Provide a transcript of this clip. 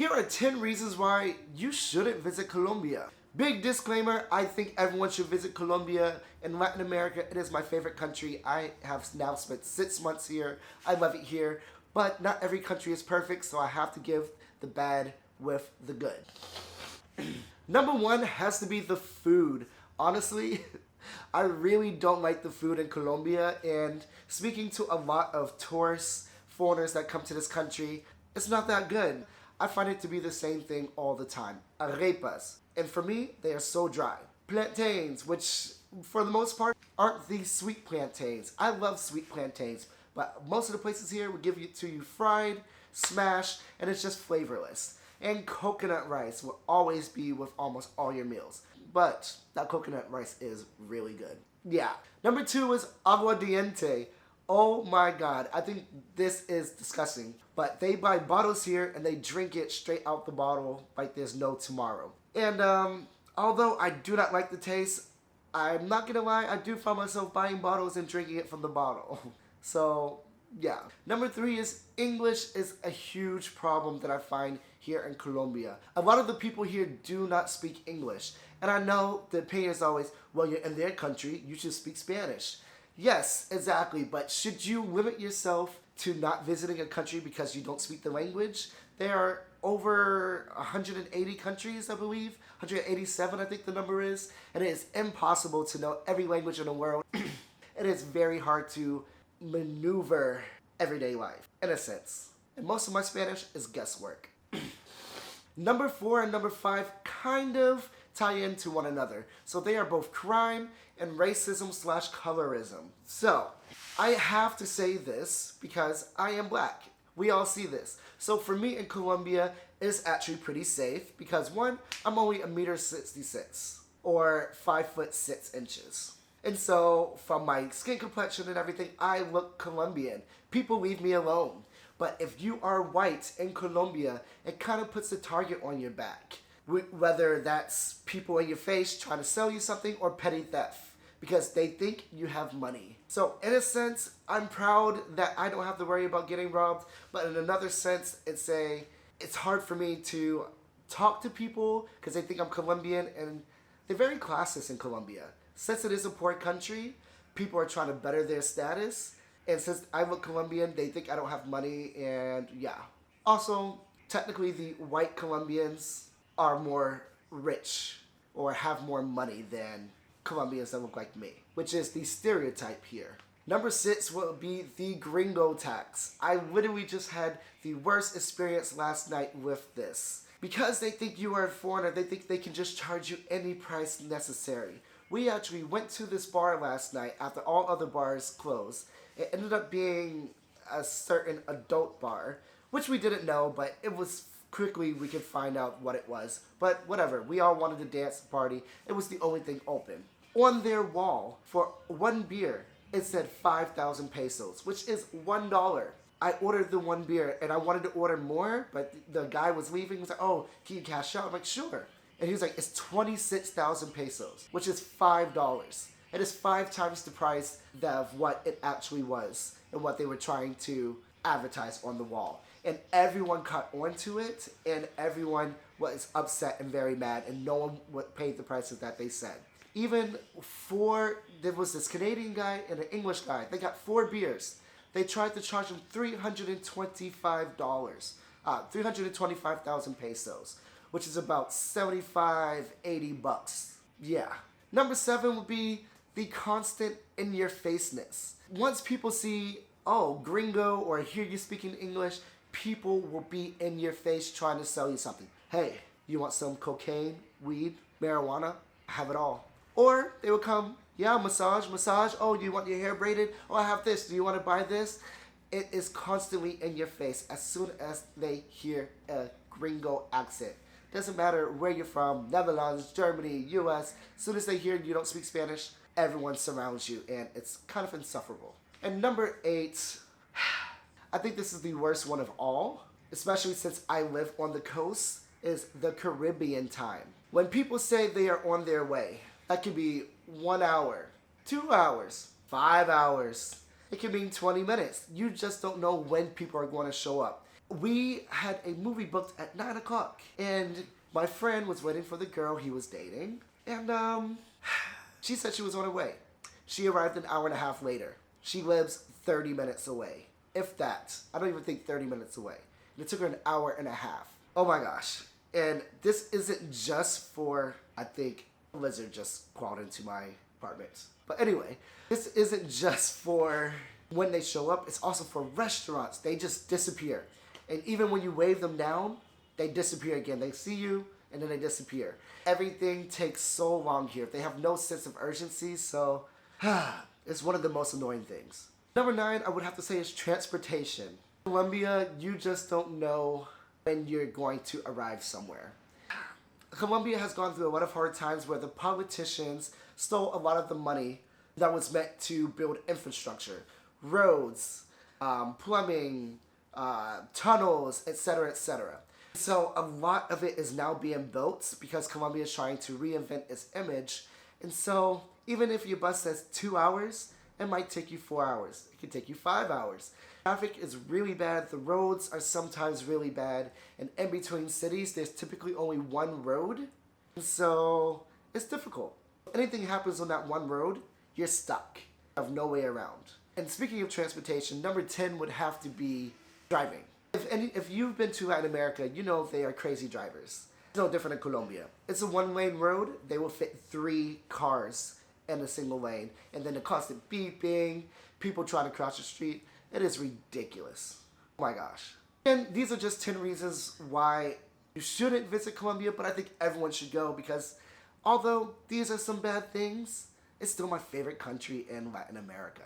Here are 10 reasons why you shouldn't visit Colombia. Big disclaimer, I think everyone should visit Colombia. In Latin America, it is my favorite country. I have now spent 6 months here. I love it here. But not every country is perfect, so I have to give the bad with the good. Number one has to be the food. Honestly, I really don't like the food in Colombia, and speaking to a lot of tourists, foreigners that come to this country, it's not that good. I find it to be the same thing all the time. Arepas. And for me, they are so dry. Plantains, which for the most part aren't the sweet plantains. I love sweet plantains, but most of the places here will give it to you fried, smashed, and it's just flavorless. And coconut rice will always be with almost all your meals. But that coconut rice is really good. Yeah. Number two is aguardiente. Oh my God, I think this is disgusting. But they buy bottles here and they drink it straight out the bottle like there's no tomorrow. And although I do not like the taste, I'm not gonna lie, I do find myself buying bottles and drinking it from the bottle. So yeah. Number three is English is a huge problem that I find here in Colombia. A lot of the people here do not speak English. And I know the opinion is always, well, you're in their country, you should speak Spanish. Yes, exactly, but should you limit yourself to not visiting a country because you don't speak the language? There are over 180 countries, I believe, 187 I think the number is, and it is impossible to know every language in the world. It is very hard to maneuver everyday life, in a sense. And most of my Spanish is guesswork. Number four and number five kind of tie into one another. So they are both crime and racism / colorism. So I have to say this because I am black. We all see this. So for me in Colombia, it's actually pretty safe because one, I'm only 1.66 meters or 5'6". And so from my skin complexion and everything, I look Colombian. People leave me alone. But if you are white in Colombia, it kind of puts a target on your back. Whether that's people in your face trying to sell you something or petty theft, because they think you have money. So in a sense, I'm proud that I don't have to worry about getting robbed, but in another sense, it's hard for me to talk to people because they think I'm Colombian, and they're very classist in Colombia. Since it is a poor country, people are trying to better their status, and since I look Colombian, they think I don't have money, and yeah. Also, technically the white Colombians are more rich or have more money than Colombians that look like me, which is the stereotype here. Number six will be the gringo tax. I literally just had the worst experience last night with this. Because they think you are a foreigner, they think they can just charge you any price necessary. We actually went to this bar last night after all other bars closed. It ended up being a certain adult bar, which we didn't know, but it was quickly we could find out what it was. But whatever, we all wanted to dance and party. It was the only thing open. On their wall, for one beer, it said 5,000 pesos, which is $1. I ordered the one beer, and I wanted to order more, but the guy was leaving. He was like, oh, can you cash out? I'm like, sure. And he was like, it's 26,000 pesos, which is $5. It is 5 times the price of what it actually was and what they were trying to advertise on the wall. And everyone caught onto it, and everyone was upset and very mad, and no one paid the prices that they said. Even there was this Canadian guy and an English guy. They got 4 beers. They tried to charge them $325, 325,000 pesos, which is about 75, 80 bucks. Yeah. Number 7 would be the constant in-your-faceness. Once people see, oh, gringo, or hear you speaking English, people will be in your face trying to sell you something. Hey, you want some cocaine, weed, marijuana? I have it all. Or they will come, yeah, massage. Oh, you want your hair braided? Oh, I have this. Do you want to buy this? It is constantly in your face as soon as they hear a gringo accent. Doesn't matter where you're from, Netherlands, Germany, US. As soon as they hear you don't speak Spanish, everyone surrounds you, and it's kind of insufferable. And number 8, I think this is the worst one of all, especially since I live on the coast, is the Caribbean time. When people say they are on their way, that could be 1 hour, 2 hours, 5 hours. It could mean 20 minutes. You just don't know when people are going to show up. we had a movie booked at 9 o'clock. And my friend was waiting for the girl he was dating. And she said she was on her way. She arrived an hour and a half later. She lives 30 minutes away. If that. I don't even think 30 minutes away. And it took her an hour and a half. Oh my gosh. And this isn't just for, I think, a lizard just crawled into my apartment. But anyway, this isn't just for when they show up. It's also for restaurants. They just disappear. And even when you wave them down, they disappear again. They see you and then they disappear. Everything takes so long here. They have no sense of urgency, so it's one of the most annoying things. Number 9, I would have to say, is transportation. In Colombia, you just don't know when you're going to arrive somewhere. Colombia has gone through a lot of hard times where the politicians stole a lot of the money that was meant to build infrastructure. Roads, plumbing, tunnels, etc., etc. So a lot of it is now being built because Colombia is trying to reinvent its image. And so even if your bus says 2 hours, it might take you 4 hours. It could take you 5 hours. Traffic is really bad. The roads are sometimes really bad. And in between cities, there's typically only one road. And so it's difficult. If anything happens on that one road, you're stuck. You have no way around. And speaking of transportation, number 10 would have to be driving. If you've been to Latin America, you know they are crazy drivers. It's no different in Colombia. It's a one-lane road. They will fit 3 cars in a single lane. And then the constant beeping, people trying to cross the street. It is ridiculous. Oh my gosh. And these are just 10 reasons why you shouldn't visit Colombia, but I think everyone should go because although these are some bad things, it's still my favorite country in Latin America.